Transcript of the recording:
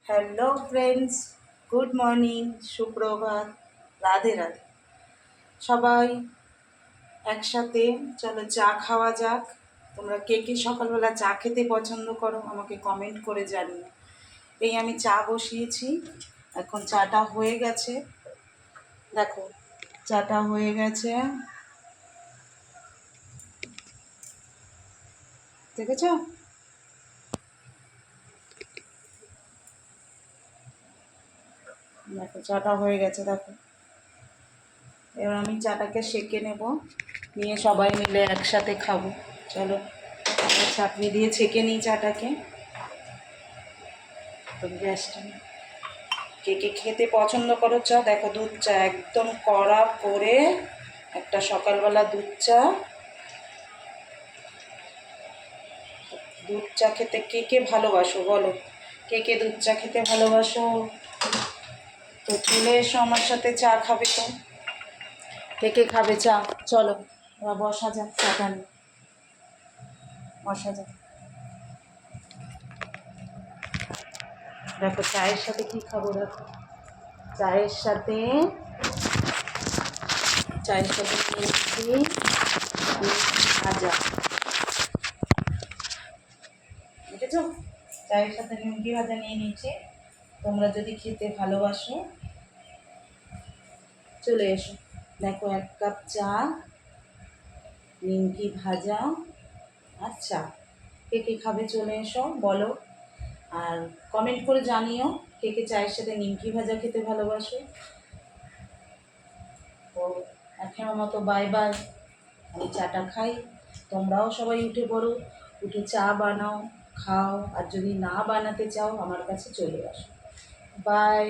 Hello friends, good morning, সুপ্রভাত, রাধে রাধে। সবাই একসাথে চলো চা খাওয়া যাক। তোমরা কে কে সকালবেলা চা খেতে পছন্দ করো আমাকে কমেন্ট করে জানিও। এই আমি চা বসিয়েছি, এখন চাটা হয়ে গেছে। দেখো, চাটা হয়ে গেছে, দেখেছো? দেখো চাটা হয়ে গেছে, দেখো। এবার আমি চাটাকে সেঁকে নেব, নিয়ে সবাই মিলে একসাথে খাবো। চলো চাটনি দিয়ে ছেঁকে নিই চাটাকে। তো গ্যাসটা কে কে খেতে পছন্দ করো চা? দেখো দুধ চা একদম কড়া করে, একটা সকালবেলা দুধ চা খেতে কে কে ভালোবাসো বলো? কে কে দুধ চা খেতে ভালোবাসো? তো চলে এসো আমার সাথে চা খাবে। তো কে কে খাবে চা? চলো এবার বসা যাক, চাটা নিয়ে বসা যাক। দেখো চায়ের সাথে কি খাবো, দেখো চায়ের সাথে নিয়েছি ভাজা, বুঝেছো? চায়ের সাথে নিমকি ভাজা নিয়ে নিয়েছি। তোমরা যদি খেতে ভালোবাসো চলে এসো। দেখো 1 কাপ চা, নিমকি ভাজা আর চা। কে কে খাবে চলে এসো বলো, আর কমেন্ট করে জানিও কে কে চায়ের সাথে নিমকি ভাজা খেতে ভালোবাসো। তো এখনের মতো বাই বাই, আমি চাটা খাই। তোমরাও সবাই উঠে পড়ো, উঠে চা বানাও, খাও। আর যদি না বানাতে চাও আমার কাছে চলে আসো। বাই।